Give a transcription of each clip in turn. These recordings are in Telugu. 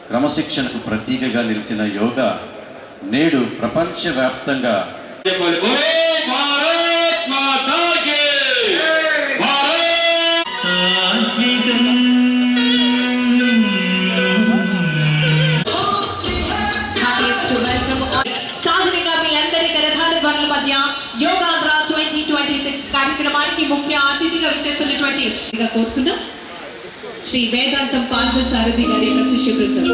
క్రమశిక్షణకు ప్రతీకగా నిలిచిన యోగా నేడు ప్రపంచవ్యాప్తంగా యోగాంధ్ర 2026 కార్యక్రమానికి ముఖ్య అతిథిగా విచ్చేస్తున్నటువంటి కోరుతున్నాం శ్రీ వేదాంతం పార్థసారథి గారి యొక్క శిష్య బృందం.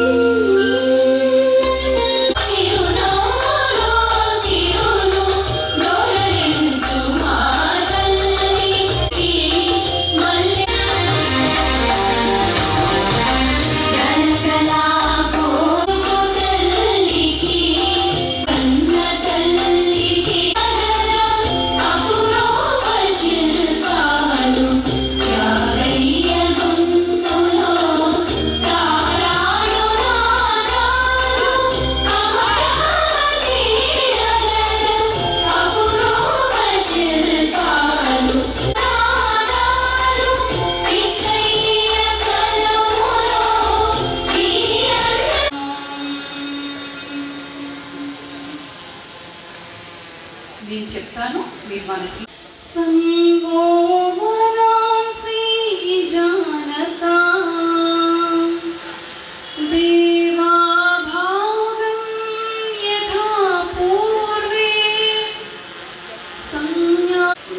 నేను చెప్తాను మీరు మనసు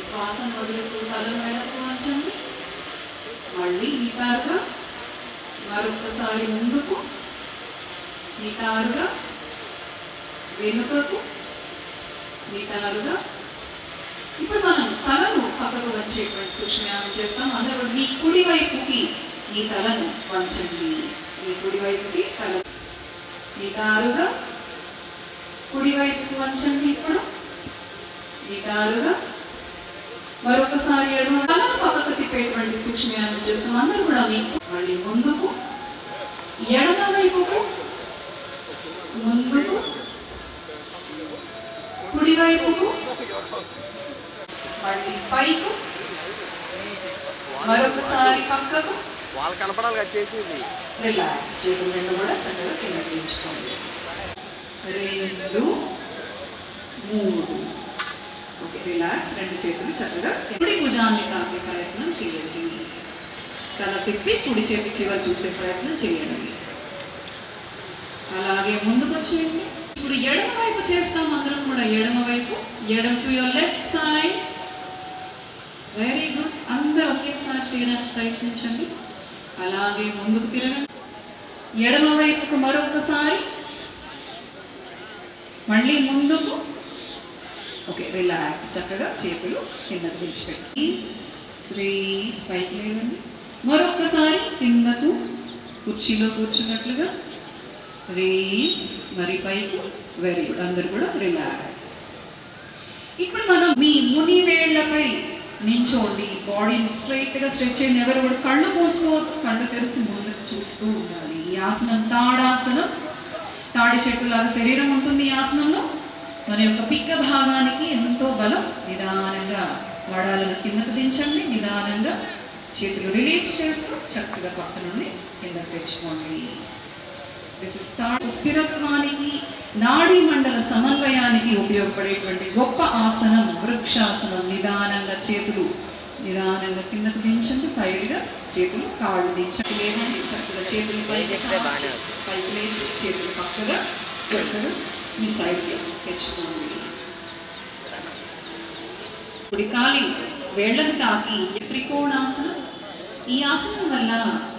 శ్వాసను వదులుతూ తలను వెనక్కు వంచండి. మళ్ళీ నిటారుగా మరొకసారి ముందుకు, నిటారుగా వెనుకకు, నిటారుగా. ఇప్పుడు మనం తలను పక్కకు వచ్చేటువంటి సూక్ష్మయానం చేస్తాం. అందరూ మీ కుడి వైపుకి ఈ తలను వంచండి. మీ కుడి వైపుకి తల నిటారుగా కుడి వైపుకి వంచండి. ఇప్పుడు నిటారుగా మరొకసారి ఎడమ తలను పక్కకు తిప్పేటువంటి సూక్ష్మయానం చేస్తాం. అందరూ కూడా మీకు మళ్ళీ ముందుకు, ఎడమ వైపుకు, ముందుకు, కుడివైపుకు, మళ్ళీ పైకు, మరొకసారి పక్కకు. రిలాక్స్. చేతులు రెండు కూడా చక్కగా కింద తీయించుకోండి. 2 3. Okay, relax. రెండు చేతులు చక్కగా కుడి భుజాన్ని తాకే ప్రయత్నం చేయండి. తల తిప్పి కుడి చేతి చివరి చూసే ప్రయత్నం చేయండి. అలాగే ముందుకు వచ్చేయండి. ఇప్పుడు ఎడమ వైపు చేస్తాం. అందరం కూడా ఎడమ వైపు, ఎడమ to your left side. Very good. అందరూ ఒకేసారి చేయడానికి ప్రయత్నించండి. అలాగే ముందుకు తిరగండి. ఎడమ వైపుకు మరొకసారి, మళ్ళీ ముందుకు. Okay, relax. చక్కగా చేతులు కిందకు విడిచిపెట్టి పైకి లేవండి. మరొకసారి కిందకు కుర్చీలో కూర్చున్నట్లుగా రేస్, మరి పైకి. Very good. అందరు కూడా రిలాక్స్. ఇప్పుడు మనం మీ ముని వేళ్లపై నించోండి. బాడీని స్ట్రైట్గా స్ట్రెచ్ చేయండి. ఎవరు కూడా కళ్ళు మూసుకోవద్దు, కళ్ళు తెరిసి ముందుకు చూస్తూ ఉండాలి. ఈ ఆసనం తాడాసనం. తాడి చెట్టులాగా శరీరం ఉంటుంది ఈ ఆసనంలో. మన యొక్క పిక్క భాగానికి ఎంతో బలం. నిదానంగా వడాలను కిందకు దించండి. నిదానంగా చేతులు రిలీజ్ చేస్తూ చక్కగా పక్క నుండి కిందకు తెచ్చుకోండి. స్థిరత్వానికి, నాడీ మండల సమన్వయానికి ఉపయోగపడేటువంటి గొప్ప ఆసనం వృక్షాసనం. నిదానంగా చేతులు నిదానంగా కిందకు దించండి. సైడ్గా చేతులు, కాళ్ళు దించండి. లేదండి, చక్కగా చేతులు పైకి లేచి చేతులు పక్కగా చక్కగా మీ సైడ్కి తెచ్చుకోండి. కుడి కాలి వేళ్లకు తాకి త్రికోణాసనం. ఈ ఆసనం వల్ల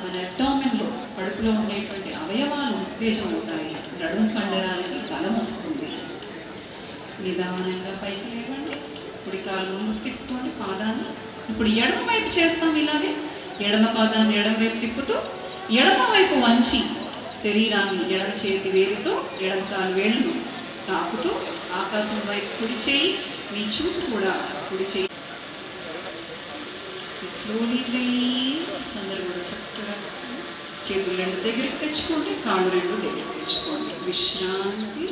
మన అబ్డామిన్లో, కడుపులో ఉండేటువంటి అవయవాలు ఉత్తేజమవుతాయి. నడుము కండరాలకి బలం వస్తుంది. నిదానంగా పైకి లేవండి. కుడి కాలు ముందు తిప్పుకోండి పాదాన్ని. ఇప్పుడు ఎడమ వైపు చేస్తాం. ఇలాగే ఎడమ పాదాన్ని ఎడమ వైపు తిప్పుతూ ఎడమ వైపు వంచి శరీరాన్ని ఎడమ చేతి వేలుతో ఎడమ కాలు వేళ్ళను తాకుతూ ఆకాశం వైపు కుడి చేయి, మీ చూపు కూడా కుడి చేయి. Slowly release. అందరూ కూడా చక్కగా చేతులు రెండు దగ్గరికి తెచ్చుకోండి, కాళ్ళు రెండు దగ్గరికి తెచ్చుకోండి. విశ్రాంతి,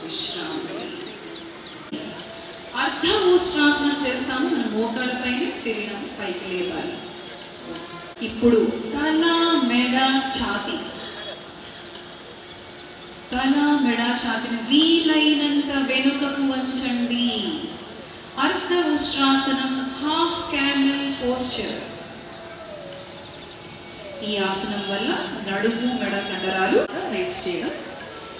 విశ్రాంతి. అర్ధ ఊష్ట్రాసనం చేస్తాము. మనం మోకాళ్ళపైన శరీరం పైకి లేవాలి. ఇప్పుడు తల, మెడ, ఛాతీ తల మెడ ఛాతిని వీలైనంత వెనుకకు వంచండి. అర్ధ ఉష్ట్రాసనం, హాఫ్ క్యామెల్ పోస్చర్. ఈ ఆసనం వల్ల నడుము మెడ కండరాలు రేస్ చేయడం.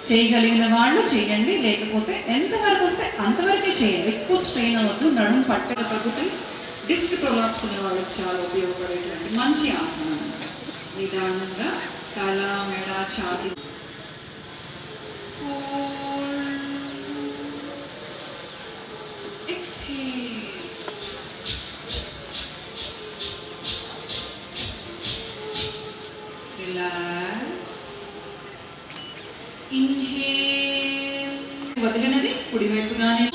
చేయగలిగిన వాళ్ళు చేయండి, లేకపోతే ఎంతవరకు వస్తే అంతవరకే చేయండి. ఎక్కువ స్ట్రెయిన్ అవ్వద్దు. నడుము పట్టక తగ్గుతాయి. డిస్క్ ప్రొలాప్స్ ఉన్న వాళ్ళకి చాలా ఉపయోగపడేటువంటి మంచి ఆసనం. నిదానంగా తల మెడ ఛాతి. రిలాక్స్. ఇన్హేల్. వదిలినది కుడివైపుగానే.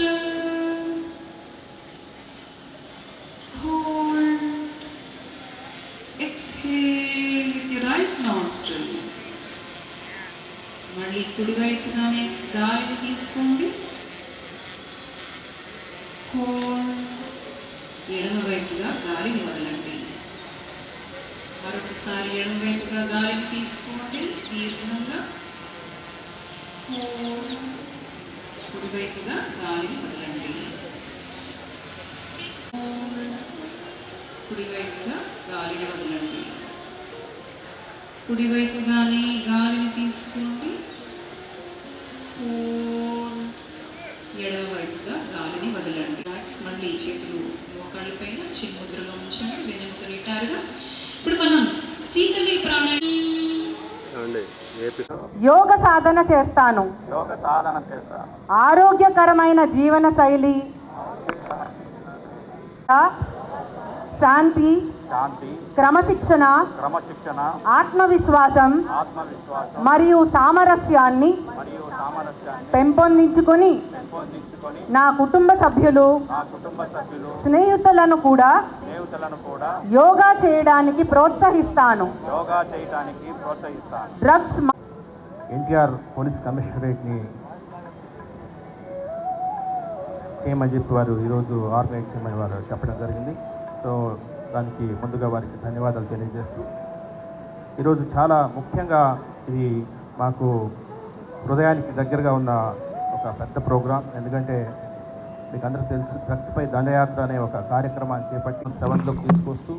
Hold. Exhale with your right nostril. మళ్ళీ కుడివైపుగానే గాలిని తీసుకోండి. హోల్డ్. ఎడమ వైపుగా గాలిని వదలండి. మరొకసారి ఎడమ వైపుగా గాలిని తీసుకోండి దీర్ఘంగా. హోల్డ్. కుడివైపుగా గాలిని వదలండి. హోల్డ్. కుడివైపుగా గాలిని వదలండి. కుడివైపుగానే గాలిని తీసుకోండి. హోల్డ్. ఎడమ వైపుగా గాలిని వదలండి. మళ్ళీ చేతులు మోకాళ్ళ పైన చిన్ముద్రలో ఉంచండి. వెన్నెముక నిటారుగా. ఇప్పుడు మనం శీతలి ప్రాణాయామం. యోగ సాధన చేస్తాను. ఆరోగ్యకరమైన జీవన శైలి, శాంతి, క్రమశిక్షణ, ఆత్మవిశ్వాసం మరియు సామరస్యాన్ని పెంపొందించుకొని నా కుటుంబ సభ్యులు, స్నేహితులను కూడా యోగా చేయడానికి ప్రోత్సహిస్తాను. డ్రగ్స్. ఎన్టీఆర్ పోలీస్ కమిషనరేట్ని చేయమని చెప్పి వారు ఈరోజు ఆర్గనైజ్ చేయమని వారు చెప్పడం జరిగింది. సో దానికి ముందుగా వారికి ధన్యవాదాలు తెలియజేస్తూ, ఈరోజు చాలా ముఖ్యంగా ఇది మాకు హృదయానికి దగ్గరగా ఉన్న ఒక పెద్ద ప్రోగ్రాం. ఎందుకంటే మీకు అందరికీ తెలుసు, డ్రగ్స్పై దండయాత్ర అనే ఒక కార్యక్రమాన్ని చేపట్టి సెవెన్లోకి తీసుకొస్తూ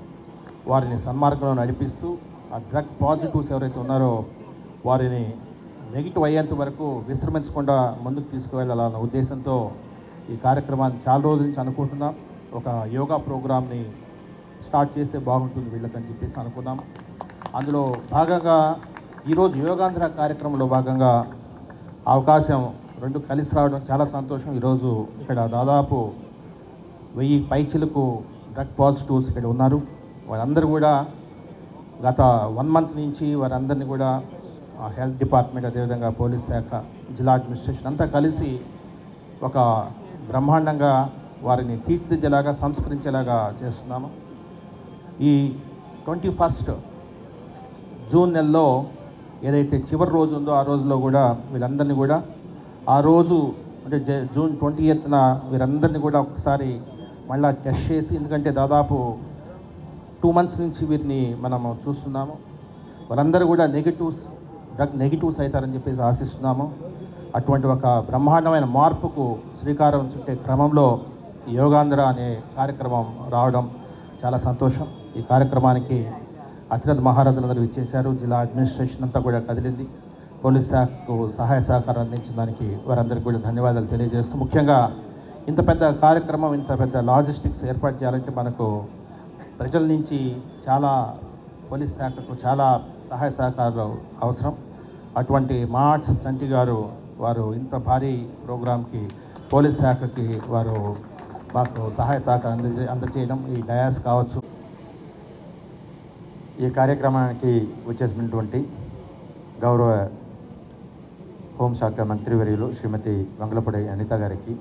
వారిని సన్మార్గంలో నడిపిస్తూ ఆ డ్రగ్ పాజిటివ్స్ ఎవరైతే ఉన్నారో వారిని నెగిటివ్ అయ్యేంత వరకు విశ్రమించకుండా ముందుకు తీసుకువెళ్ళాలన్న ఉద్దేశంతో ఈ కార్యక్రమాన్ని చాలా రోజుల నుంచి అనుకుంటున్నాం. ఒక యోగా ప్రోగ్రామ్ని స్టార్ట్ చేస్తే బాగుంటుంది వీళ్ళకని చెప్పేసి అనుకున్నాం. అందులో భాగంగా ఈరోజు యోగాంధ్ర కార్యక్రమంలో భాగంగా అవకాశం రెండు కలిసి రావడం చాలా సంతోషం. ఈరోజు ఇక్కడ దాదాపు 1000 పైచిలకు డ్రగ్ పాజిటివ్స్ ఇక్కడ ఉన్నారు. వాళ్ళందరూ కూడా గత 1 మంత్ నుంచి వారందరినీ కూడా హెల్త్ డిపార్ట్మెంట్, అదేవిధంగా పోలీస్ శాఖ, జిల్లా అడ్మినిస్ట్రేషన్ అంతా కలిసి ఒక బ్రహ్మాండంగా వారిని తీర్చిదిద్దేలాగా, సంస్కరించేలాగా చేస్తున్నాము. ఈ 21 జూన్ నెలలో ఏదైతే చివరి రోజు ఉందో ఆ రోజులో కూడా వీళ్ళందరినీ కూడా ఆ రోజు అంటే జూన్ 20న వీరందరినీ కూడా ఒకసారి మళ్ళీ టెస్ట్ చేసి, ఎందుకంటే దాదాపు 2 మంత్స్ నుంచి వీరిని మనము చూస్తున్నాము. వాళ్ళందరూ కూడా డ్రగ్ నెగిటివ్స్ అవుతారని చెప్పేసి ఆశిస్తున్నాము. అటువంటి ఒక బ్రహ్మాండమైన మార్పుకు శ్రీకారం చుట్టే క్రమంలో యోగాంధ్ర అనే కార్యక్రమం రావడం చాలా సంతోషం. ఈ కార్యక్రమానికి అతిరథ మహారథులందరూ ఇచ్చేశారు. జిల్లా అడ్మినిస్ట్రేషన్ అంతా కూడా కదిలింది. పోలీస్ శాఖకు సహాయ సహకారం అందించిన దానికి వారందరికీ కూడా ధన్యవాదాలు తెలియజేస్తూ, ముఖ్యంగా ఇంత పెద్ద కార్యక్రమం, ఇంత పెద్ద లాజిస్టిక్స్ ఏర్పాటు చేయాలంటే మనకు ప్రజల నుంచి చాలా, పోలీస్ శాఖకు చాలా సహాయ సహకారాలు అవసరం. అటువంటి మార్ట్స్ చంటి గారు వారు ఇంత భారీ ప్రోగ్రాంకి పోలీస్ శాఖకి వారు మాకు సహాయ సహకారం అందజేయడం, ఈ డయాస్ కావచ్చు. ఈ కార్యక్రమానికి వచ్చేసినటువంటి గౌరవ హోంశాఖ మంత్రివర్యులు శ్రీమతి వంగలపూడి అనిత గారికి,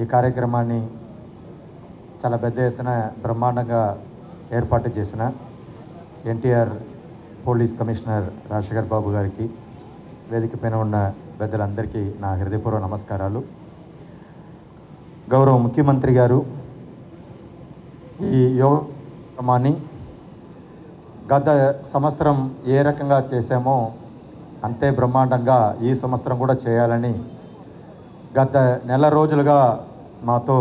ఈ కార్యక్రమాన్ని చాలా పెద్ద ఎత్తున బ్రహ్మాండంగా ఏర్పాటు చేసిన ఎన్టీఆర్ పోలీస్ కమిషనర్ రాజశేఖర్ బాబు గారికి, వేదిక పైన ఉన్న పెద్దలందరికీ నా హృదయపూర్వక నమస్కారాలు. గౌరవ ముఖ్యమంత్రి గారు ఈ యోగ కార్యక్రమాన్ని గత సంవత్సరం ఏ రకంగా చేశామో అంతే బ్రహ్మాండంగా ఈ సంవత్సరం కూడా చేయాలని గత నెల రోజులుగా మాతో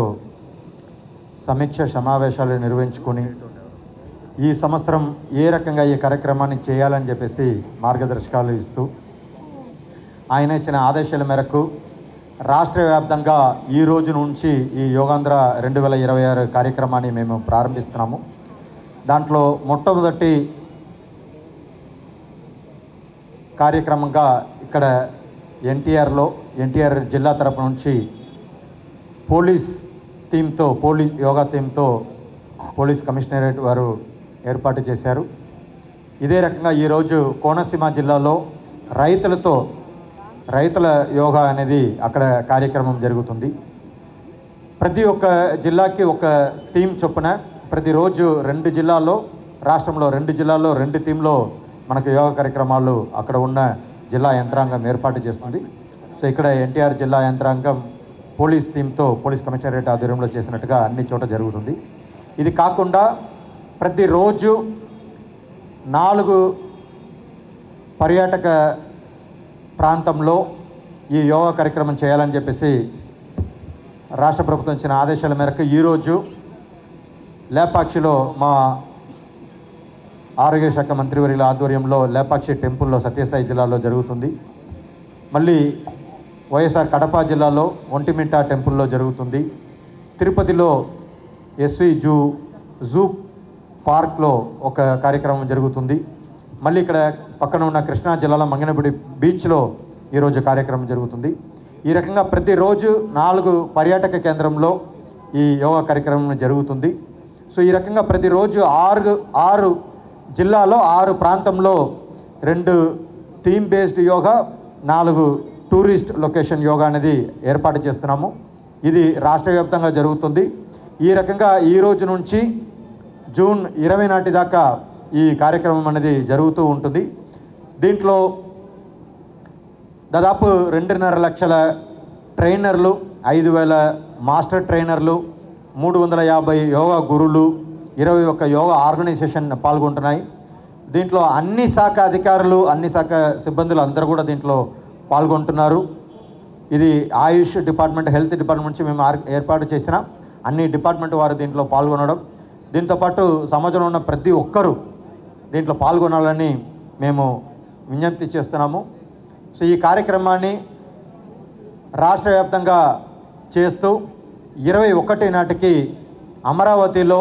సమీక్ష సమావేశాలు నిర్వహించుకొని ఈ సంవత్సరం ఏ రకంగా ఈ కార్యక్రమాన్ని చేయాలని చెప్పేసి మార్గదర్శకాలు ఇస్తూ ఆయన ఇచ్చిన ఆదేశాల మేరకు రాష్ట్ర వ్యాప్తంగా ఈ రోజు నుంచి ఈ యోగాంధ్ర 2026 కార్యక్రమాన్ని మేము ప్రారంభిస్తున్నాము. దాంట్లో మొట్టమొదటి కార్యక్రమంగా ఇక్కడ ఎన్టీఆర్ జిల్లా తరపు నుంచి పోలీస్ యోగా థీమ్తో పోలీస్ కమిషనరేట్ వారు ఏర్పాటు చేశారు. ఇదే రకంగా ఈరోజు కోనసీమ జిల్లాలో రైతుల యోగా అనేది అక్కడ కార్యక్రమం జరుగుతుంది. ప్రతి ఒక్క జిల్లాకి ఒక థీమ్ చొప్పున ప్రతిరోజు రాష్ట్రంలో 2 జిల్లాల్లో 2 థీమ్లో మనకు యోగా కార్యక్రమాలు అక్కడ ఉన్న జిల్లా యంత్రాంగం ఏర్పాటు చేస్తుంది. సో ఇక్కడ ఎన్టీఆర్ జిల్లా యంత్రాంగం పోలీస్ థీమ్తో పోలీస్ కమిషనరేట్ ఆధ్వర్యంలో చేసినట్టుగా అన్ని చోట జరుగుతుంది. ఇది కాకుండా ప్రతిరోజు 4 పర్యాటక ప్రాంతంలో ఈ యోగా కార్యక్రమం చేయాలని చెప్పేసి రాష్ట్ర ప్రభుత్వం ఇచ్చిన ఆదేశాల మేరకు ఈరోజు లేపాక్షిలో మా ఆరోగ్య శాఖ మంత్రివర్యుల ఆధ్వర్యంలో లేపాక్షి టెంపుల్లో సత్యసాయి జిల్లాలో జరుగుతుంది. మళ్ళీ వైఎస్ఆర్ కడప జిల్లాలో ఒంటిమిట్ట టెంపుల్లో జరుగుతుంది. తిరుపతిలో ఎస్వి జూ పార్క్లో ఒక కార్యక్రమం జరుగుతుంది. మళ్ళీ ఇక్కడ పక్కన ఉన్న కృష్ణా జిల్లాలో మంగనపూడి బీచ్లో ఈరోజు కార్యక్రమం జరుగుతుంది. ఈ రకంగా ప్రతిరోజు 4 పర్యాటక కేంద్రంలో ఈ యోగా కార్యక్రమం జరుగుతుంది. సో ఈ రకంగా ప్రతిరోజు 6 జిల్లాలో 6 ప్రాంతంలో 2 theme based yoga, 4 tourist location yoga అనేది ఏర్పాటు చేస్తున్నాము. ఇది రాష్ట్ర వ్యాప్తంగా జరుగుతుంది. ఈ రకంగా ఈ రోజు నుంచి జూన్ 20 నాటి దాకా ఈ కార్యక్రమం అనేది జరుగుతూ ఉంటుంది. దీంట్లో దాదాపు 2.5 లక్షల ట్రైనర్లు, 5,000 మాస్టర్ ట్రైనర్లు, 350 యోగా గురువులు, 21 యోగా ఆర్గనైజేషన్ పాల్గొంటున్నాయి. దీంట్లో అన్ని శాఖ అధికారులు, అన్ని శాఖ సిబ్బందులు అందరూ కూడా దీంట్లో పాల్గొంటున్నారు. ఇది ఆయుష్ డిపార్ట్మెంట్, హెల్త్ డిపార్ట్మెంట్ నుంచి మేము ఏర్పాటు చేసిన అన్ని డిపార్ట్మెంట్ వారు దీంట్లో పాల్గొనడం, దీంతోపాటు సమాజంలో ఉన్న ప్రతి ఒక్కరూ దీంట్లో పాల్గొనాలని మేము విజ్ఞప్తి చేస్తున్నాము. సో ఈ కార్యక్రమాన్ని రాష్ట్ర వ్యాప్తంగా చేస్తూ 21 నాటికి అమరావతిలో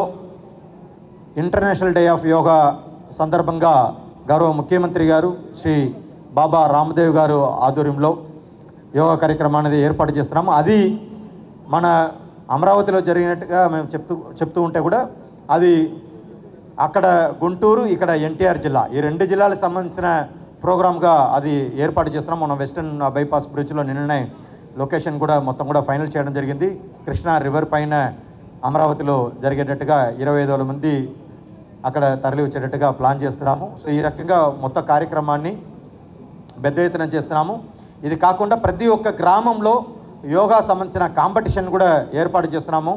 ఇంటర్నేషనల్ డే ఆఫ్ యోగా సందర్భంగా గౌరవ ముఖ్యమంత్రి గారు శ్రీ బాబా రామ్దేవ్ గారు ఆధ్వర్యంలో యోగా కార్యక్రమాన్ని ఏర్పాటు చేస్తున్నాము. అది మన అమరావతిలో జరిగినట్టుగా మేము చెప్తూ ఉంటే కూడా అది అక్కడ గుంటూరు, ఇక్కడ ఎన్టీఆర్ జిల్లా, ఈ 2 జిల్లాలకు సంబంధించిన ప్రోగ్రామ్గా అది ఏర్పాటు చేస్తున్నాం. మనం వెస్టర్న్ బైపాస్ బ్రిడ్జ్లో నిన్ననే లొకేషన్ కూడా మొత్తం కూడా ఫైనల్ చేయడం జరిగింది. కృష్ణా రివర్ పైన అమరావతిలో జరిగేటట్టుగా 25,000 మంది అక్కడ తరలి వచ్చేటట్టుగా ప్లాన్ చేస్తున్నాము. సో ఈ రకంగా మొత్తం కార్యక్రమాన్ని పెద్ద ఎత్తున చేస్తున్నాము. ఇది కాకుండా ప్రతి ఒక్క గ్రామంలో యోగా సంబంధించిన కాంపిటీషన్ కూడా ఏర్పాటు చేస్తున్నాము.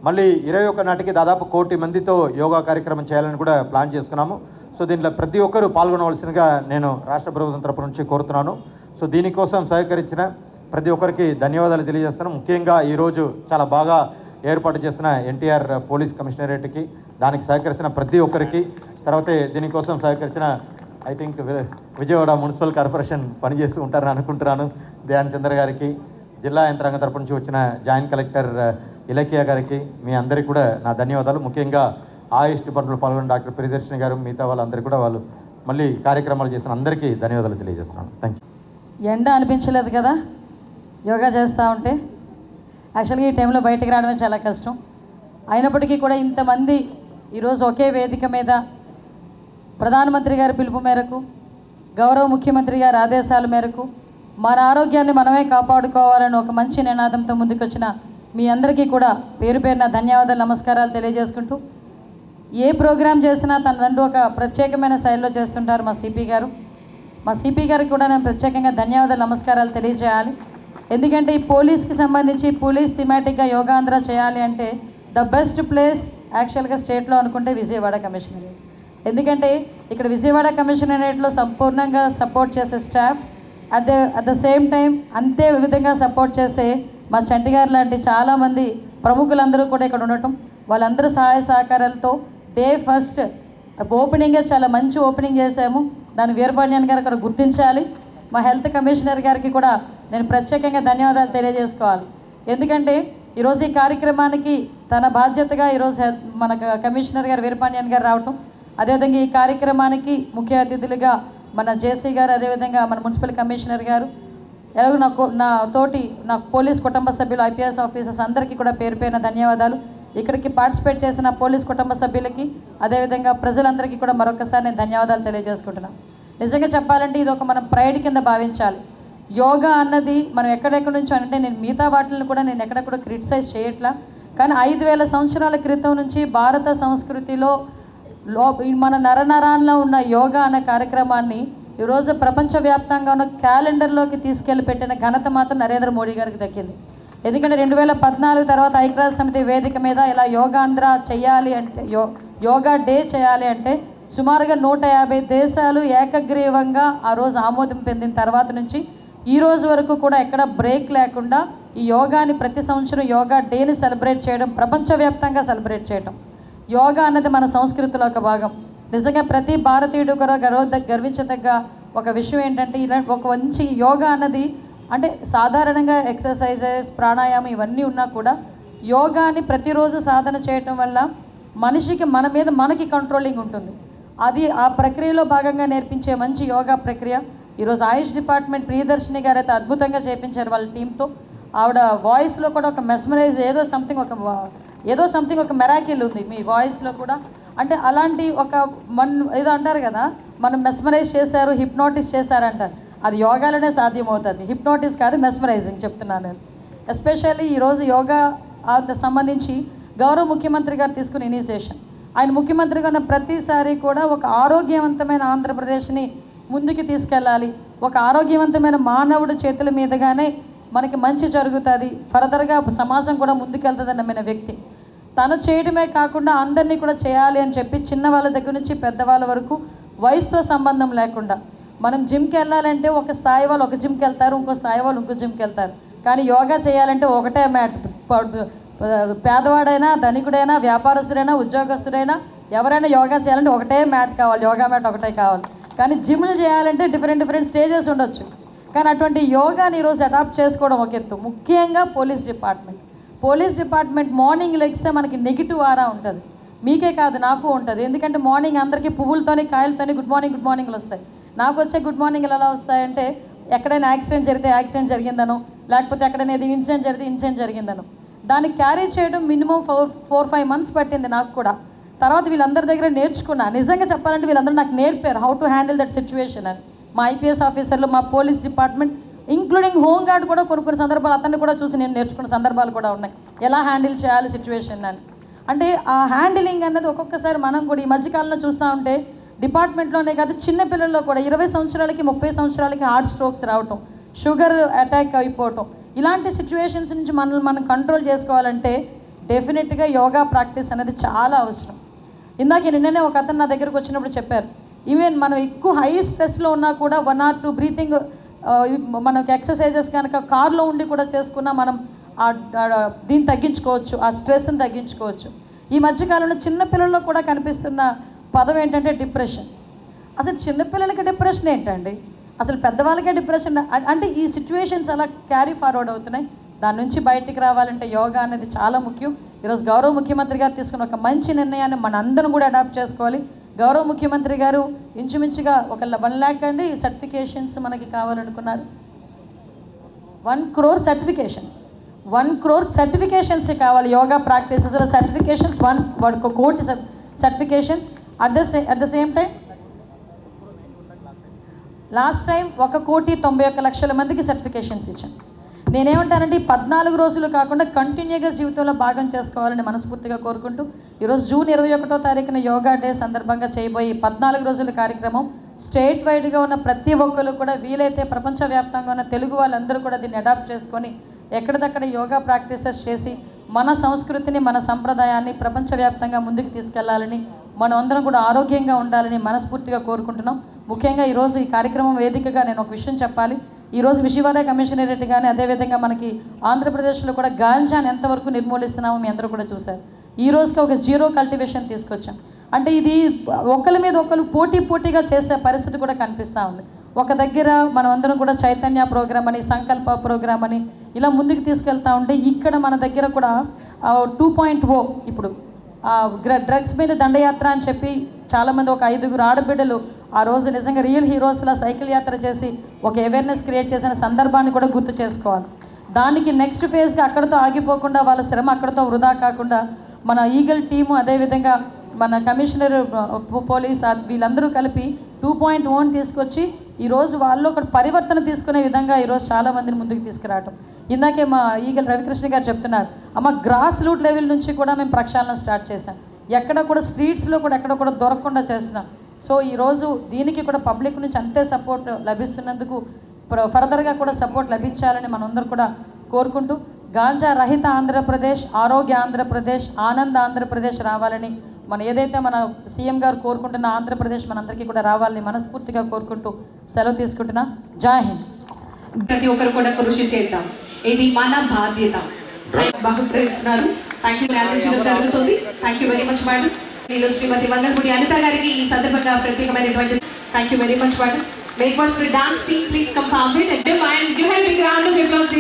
మళ్ళీ 21 నాటికి దాదాపు 1 కోటి మందితో యోగా కార్యక్రమం చేయాలని కూడా ప్లాన్ చేసుకున్నాము. సో దీంట్లో ప్రతి ఒక్కరూ పాల్గొనవలసిందిగా నేను రాష్ట్ర ప్రభుత్వం తరపు నుంచి కోరుతున్నాను. సో దీనికోసం సహకరించిన ప్రతి ఒక్కరికి ధన్యవాదాలు తెలియజేస్తున్నాను. ముఖ్యంగా ఈరోజు చాలా బాగా ఏర్పాటు చేసిన ఎన్టీఆర్ పోలీస్ కమిషనరేట్కి, దానికి సహకరించిన ప్రతి ఒక్కరికి, తర్వాత దీనికోసం సహకరించిన I think Vijayawada municipal corporation పనిచేస్తూ ఉంటారని అనుకుంటున్నాను, ధ్యాన్ చంద్ర గారికి, జిల్లా యంత్రాంగం తరపు నుంచి వచ్చిన జాయింట్ కలెక్టర్ ఇలకియా గారికి, మీ అందరికీ కూడా నా ధన్యవాదాలు. ముఖ్యంగా ఆయుష్ డిపార్ట్మెంట్లో పాల్గొన్న డాక్టర్ ప్రియదర్శిని గారు, మిగతా వాళ్ళందరికీ కూడా వాళ్ళు మళ్ళీ కార్యక్రమాలు చేసిన అందరికీ ధన్యవాదాలు తెలియజేస్తున్నాను. Thank you. ఎండ అనిపించలేదు కదా యోగా చేస్తూ ఉంటే? యాక్చువల్గా ఈ టైంలో బయటకు రావడమే చాలా కష్టం. అయినప్పటికీ కూడా ఇంతమంది ఈరోజు ఒకే వేదిక మీద ప్రధానమంత్రి గారి పిలుపు మేరకు, గౌరవ ముఖ్యమంత్రి గారి ఆదేశాల మేరకు మన ఆరోగ్యాన్ని మనమే కాపాడుకోవాలని ఒక మంచి నినాదంతో ముందుకొచ్చిన మీ అందరికీ కూడా పేరు పేరున ధన్యవాదాలు, నమస్కారాలు తెలియజేసుకుంటూ, ఏ ప్రోగ్రాం చేసినా తనదంటూ ఒక ప్రత్యేకమైన శైలిలో చేస్తుంటారు మా సిపి గారు. మా సిపి గారికి కూడా నేను ప్రత్యేకంగా ధన్యవాదాలు, నమస్కారాలు తెలియజేయాలి. ఎందుకంటే ఈ పోలీస్కి సంబంధించి పోలీస్ థీమాటిక్గా యోగాంధ్ర చేయాలి అంటే ద బెస్ట్ ప్లేస్ యాక్చువల్గా స్టేట్లో అనుకుంటే విజయవాడ కమిషనరేట్. ఎందుకంటే ఇక్కడ విజయవాడ కమిషనరేట్లో సంపూర్ణంగా సపోర్ట్ చేసే staff, at the same time అంతే విధంగా సపోర్ట్ చేసే మా చంటి గారు లాంటి చాలామంది ప్రముఖులందరూ కూడా ఇక్కడ ఉండటం, వాళ్ళందరూ సహాయ సహకారాలతో డే ఫస్ట్ ఓపెనింగే చాలా మంచి ఓపెనింగ్ చేశాము. దాన్ని వీరపాండ్యన్ గారు అక్కడ గుర్తించాలి. మా హెల్త్ కమిషనర్ గారికి కూడా నేను ప్రత్యేకంగా ధన్యవాదాలు తెలియజేసుకోవాలి. ఎందుకంటే ఈరోజు ఈ కార్యక్రమానికి తన బాధ్యతగా ఈరోజు మన కమిషనర్ గారు వీరపాండ్యన్ గారు రావటం, అదేవిధంగా ఈ కార్యక్రమానికి ముఖ్య అతిథులుగా మన జేసీ గారు, అదేవిధంగా మన మున్సిపల్ కమిషనర్ గారు, ఎలాగో నా పోలీస్ కుటుంబ సభ్యులు, ఐపీఎస్ ఆఫీసర్స్ అందరికీ కూడా పేరు పేరున ధన్యవాదాలు. ఇక్కడికి పార్టిసిపేట్ చేసిన పోలీస్ కుటుంబ సభ్యులకి, అదేవిధంగా ప్రజలందరికీ కూడా మరొకసారి నేను ధన్యవాదాలు తెలియజేసుకుంటున్నాను. నిజంగా చెప్పాలంటే ఇది ఒక మనం ప్రైడ్ కింద భావించాలి. యోగా అన్నది మనం ఎక్కడెక్కడి నుంచో అంటే నేను మిగతా వాటిని కూడా నేను ఎక్కడ కూడా క్రిటిసైజ్ చేయట్లా, కానీ 5000 సంవత్సరాల క్రితం నుంచి భారత సంస్కృతిలో మన నరనరాల్లో ఉన్న యోగా అనే కార్యక్రమాన్ని ఈరోజు ప్రపంచవ్యాప్తంగా ఉన్న క్యాలెండర్లోకి తీసుకెళ్లి పెట్టిన ఘనత మాత్రం నరేంద్ర మోడీ గారికి దక్కింది. ఎందుకంటే 2014 తర్వాత ఐక్యరాజ్య సమితి వేదిక మీద ఇలా యోగాంధ్ర చేయాలి అంటే, యోగా డే చేయాలి అంటే సుమారుగా 150 దేశాలు ఏకగ్రీవంగా ఆ రోజు ఆమోదం పొందిన తర్వాత నుంచి ఈ రోజు వరకు కూడా ఎక్కడ బ్రేక్ లేకుండా ఈ యోగాని ప్రతి సంవత్సరం యోగా డేని సెలబ్రేట్ చేయడం, ప్రపంచవ్యాప్తంగా సెలబ్రేట్ చేయడం, యోగా అన్నది మన సంస్కృతిలో ఒక భాగం. నిజంగా ప్రతి భారతీయుడు కూడా గర్వించదగ్గ ఒక విషయం ఏంటంటే, ఇలాంటి ఒక మంచి యోగా అన్నది అంటే సాధారణంగా ఎక్సర్సైజెస్, ప్రాణాయామం ఇవన్నీ ఉన్నా కూడా యోగాని ప్రతిరోజు సాధన చేయటం వల్ల మనిషికి మన మీద మనకి కంట్రోలింగ్ ఉంటుంది. అది ఆ ప్రక్రియలో భాగంగా నేర్పించే మంచి యోగా ప్రక్రియ. ఈరోజు ఆయుష్ డిపార్ట్మెంట్ ప్రియదర్శిని గారు అయితే అద్భుతంగా చేయించారు వాళ్ళ టీంతో. ఆవిడ వాయిస్లో కూడా ఒక మెస్మరైజ్ ఏదో సంథింగ్ ఒక మెరాకిల్ ఉంది మీ వాయిస్లో కూడా. అంటే అలాంటి ఒక ఏదో అంటారు కదా, మనం మెస్మరైజ్ చేశారు, హిప్నోటిస్ చేశారంటారు, అది యోగాలోనే సాధ్యమవుతుంది. హిప్నోటిస్ కాదు, మెస్మరైజింగ్ చెప్తున్నాను నేను. ఎస్పెషల్లీ ఈరోజు యోగా సంబంధించి గౌరవ ముఖ్యమంత్రి గారు తీసుకున్న ఇనిషియేషన్, ఆయన ముఖ్యమంత్రిగా ఉన్న ప్రతిసారి కూడా ఒక ఆరోగ్యవంతమైన ఆంధ్రప్రదేశ్ని ముందుకు తీసుకెళ్ళాలి, ఒక ఆరోగ్యవంతమైన మానవుడి చేతుల మీదుగానే మనకి మంచి జరుగుతుంది, ఫర్దర్గా సమాజం కూడా ముందుకెళ్తుంది నమ్మిన వ్యక్తి. తను చేయడమే కాకుండా అందరినీ కూడా చేయాలి అని చెప్పి చిన్న వాళ్ళ దగ్గర నుంచి పెద్దవాళ్ళ వరకు వయసుతో సంబంధం లేకుండా, మనం జిమ్కి వెళ్ళాలంటే ఒక స్థాయి వాళ్ళు ఒక జిమ్కి వెళ్తారు, ఇంకో స్థాయి వాళ్ళు ఇంకో జిమ్కి వెళ్తారు, కానీ యోగా చేయాలంటే ఒకటే మ్యాట్. పేదవాడైనా, ధనికుడైనా, వ్యాపారస్తుడైనా, ఉద్యోగస్తుడైనా ఎవరైనా యోగా చేయాలంటే ఒకటే మ్యాట్ కావాలి, యోగా మ్యాట్ ఒకటే కావాలి. కానీ జిమ్లు చేయాలంటే డిఫరెంట్ స్టేజెస్ ఉండొచ్చు. కానీ అటువంటి యోగాని ఈరోజు అడాప్ట్ చేసుకోవడం ఒక ఎత్తు. ముఖ్యంగా పోలీస్ డిపార్ట్మెంట్ మార్నింగ్ లెగిస్తే మనకి నెగిటివ్ ఆరా ఉంటుంది. మీకే కాదు, నాకు ఉంటుంది. ఎందుకంటే మార్నింగ్ అందరికీ పువ్వులతోని, కాయలతోని గుడ్ మార్నింగ్లు వస్తాయి. నాకు వచ్చే గుడ్ మార్నింగ్లు ఎలా వస్తాయంటే, ఎక్కడైనా యాక్సిడెంట్ జరిగితే యాక్సిడెంట్ జరిగిందనో, లేకపోతే ఎక్కడైనా ఏది ఇన్సిడెంట్ జరిగితే ఇన్సిడెంట్ జరిగిందనో. దాన్ని క్యారీ చేయడం మినిమం 4-5 months పట్టింది నాకు కూడా. తర్వాత వీళ్ళందరి దగ్గర నేర్చుకున్నా. నిజంగా చెప్పాలంటే వీళ్ళందరూ నాకు నేర్పారు how to handle that situation అని. మా ఐపీఎస్ ఆఫీసర్లు, మా police department, including home guard కూడా కొన్ని సందర్భాలు అతన్ని కూడా చూసి నేను నేర్చుకున్న సందర్భాలు కూడా ఉన్నాయి, ఎలా హ్యాండిల్ చేయాలి సిచ్యువేషన్ అని. అంటే ఆ హ్యాండిలింగ్ అన్నది ఒక్కొక్కసారి మనం కూడా ఈ మధ్యకాలంలో చూస్తూ ఉంటే డిపార్ట్మెంట్లోనే కాదు, చిన్నపిల్లల్లో కూడా 20 సంవత్సరాలకి 30 సంవత్సరాలకి హార్ట్ స్ట్రోక్స్ రావటం, షుగర్ అటాక్ అయిపోవటం, ఇలాంటి సిచ్యువేషన్స్ నుంచి మనం కంట్రోల్ చేసుకోవాలంటే డెఫినెట్గా యోగా ప్రాక్టీస్ అనేది చాలా అవసరం. నిన్ననే ఒక అతను నా దగ్గరకు వచ్చినప్పుడు చెప్పారు, ఈవెన్ మనం ఎక్కువ హై స్ట్రెస్లో ఉన్నా కూడా 1 or 2 బ్రీతింగ్ మనకు ఎక్సర్సైజెస్ కనుక కార్లో ఉండి కూడా చేసుకున్నా మనం దీన్ని తగ్గించుకోవచ్చు, ఆ స్ట్రెస్ని తగ్గించుకోవచ్చు. ఈ మధ్యకాలంలో చిన్నపిల్లల్లో కూడా కనిపిస్తున్న పదం ఏంటంటే డిప్రెషన్. అసలు చిన్నపిల్లలకి డిప్రెషన్ ఏంటండి, అసలు పెద్దవాళ్ళకే డిప్రెషన్ అంటే ఈ సిచ్యువేషన్స్ అలా క్యారీ ఫార్వర్డ్ అవుతున్నాయి. దాని నుంచి బయటికి రావాలంటే యోగా అనేది చాలా ముఖ్యం. ఈరోజు గౌరవ ముఖ్యమంత్రి గారు తీసుకున్న ఒక మంచి నిర్ణయాన్ని మన అందరం కూడా అడాప్ట్ చేసుకోవాలి. గౌరవ ముఖ్యమంత్రి గారు ఇంచుమించుగా ఒక 1 lakh అండి సర్టిఫికేషన్స్ మనకి కావాలనుకున్నారు. 1 crore సర్టిఫికేషన్స్, 1 crore సర్టిఫికేషన్స్ కావాలి యోగా ప్రాక్టీసెస్ సర్టిఫికేషన్స్, 1 కోటి certifications. At the same time last time 1,91,00,000 మందికి సర్టిఫికేషన్స్ ఇచ్చాను. నేనేమంటానంటే ఈ 14 రోజులు కాకుండా కంటిన్యూగా జీవితంలో భాగం చేసుకోవాలని మనస్ఫూర్తిగా కోరుకుంటూ ఈరోజు జూన్ 21వ తారీఖున యోగా డే సందర్భంగా చేయబోయే 14 రోజుల కార్యక్రమం స్టేట్ వైడ్గా ఉన్న ప్రతి ఒక్కరు కూడా వీలైతే ప్రపంచవ్యాప్తంగా ఉన్న తెలుగు వాళ్ళందరూ కూడా దీన్ని అడాప్ట్ చేసుకొని ఎక్కడిదక్కడ యోగా ప్రాక్టీసెస్ చేసి మన సంస్కృతిని, మన సంప్రదాయాన్ని ప్రపంచవ్యాప్తంగా ముందుకు తీసుకెళ్లాలని మనం అందరం కూడా ఆరోగ్యంగా ఉండాలని మనస్ఫూర్తిగా కోరుకుంటున్నాం. ముఖ్యంగా ఈరోజు ఈ కార్యక్రమం వేదికగా నేను ఒక విషయం చెప్పాలి. ఈరోజు విజయవాడ కమిషనరేట్ కానీ అదేవిధంగా మనకి ఆంధ్రప్రదేశ్లో కూడా గాంజాని ఎంతవరకు నిర్మూలిస్తున్నామో మీ అందరూ కూడా చూశారు. ఈ రోజుకి ఒక జీరో కల్టివేషన్ తీసుకొచ్చాం. అంటే ఇది ఒకరి మీద ఒకరు పోటీగా చేసే పరిస్థితి కూడా కనిపిస్తూ ఉంది. ఒక దగ్గర మనం అందరం కూడా చైతన్య ప్రోగ్రామ్ అని, సంకల్ప ప్రోగ్రామ్ అని ఇలా ముందుకు తీసుకెళ్తూ ఉంటే ఇక్కడ మన దగ్గర కూడా 2.0 ఇప్పుడు డ్రగ్స్ మీద దండయాత్ర అని చెప్పి చాలామంది ఒక 5 ఆడబిడ్డలు ఆ రోజు నిజంగా రియల్ హీరోస్లా సైకిల్ యాత్ర చేసి ఒక అవేర్నెస్ క్రియేట్ చేసిన సందర్భాన్ని కూడా గుర్తు చేసుకోవాలి. దానికి నెక్స్ట్ ఫేజ్గా అక్కడితో ఆగిపోకుండా వాళ్ళ శ్రమ అక్కడితో వృధా కాకుండా మన ఈగల్ టీము అదేవిధంగా మన కమిషనర్ పోలీస్ వీళ్ళందరూ కలిపి 2.1 తీసుకొచ్చి ఈరోజు వాళ్ళు ఒక పరివర్తన తీసుకునే విధంగా ఈరోజు చాలామందిని ముందుకు తీసుకురావటం. ఇందాకే మా ఈగల్ రవికృష్ణ గారు చెప్తున్నారు, గ్రాస్ రూట్ లెవెల్ నుంచి కూడా మేము ప్రక్షాళన స్టార్ట్ చేశాం. ఎక్కడ కూడా స్ట్రీట్స్లో కూడా ఎక్కడ కూడా దొరకకుండా చేస్తున్నాం. సో ఈరోజు దీనికి కూడా పబ్లిక్ నుంచి అంతే సపోర్ట్ లభిస్తున్నందుకు ఫర్దర్గా కూడా సపోర్ట్ లభించాలని మనందరూ కూడా కోరుకుంటూ గాంజా రహిత ఆంధ్రప్రదేశ్, ఆరోగ్య ఆంధ్రప్రదేశ్, ఆనంద ఆంధ్రప్రదేశ్ రావాలని మన ఏదైతే మన సీఎం గారు కోరుకుంటున్న ఆంధ్రప్రదేశ్ మనందరికీ కూడా రావాలని మనస్ఫూర్తిగా కోరుకుంటూ సెలవు తీసుకుంటున్నా. జై హింద్. ప్రతి ఒక్కరు కూడా కృషి చేద్దాం, ఇది మన బాధ్యత. బహుకరిస్తున్నారు. థ్యాంక్ యూ అందించడం జరుగుతుంది. Thank you very much madam. నేను శ్రీమతి వంగల్పూడి అనిత గారికి ఈ సందర్భంగా ప్రత్యేకమైనటువంటి thank you very much madam. Request the dance team please come forward and give a big round of applause.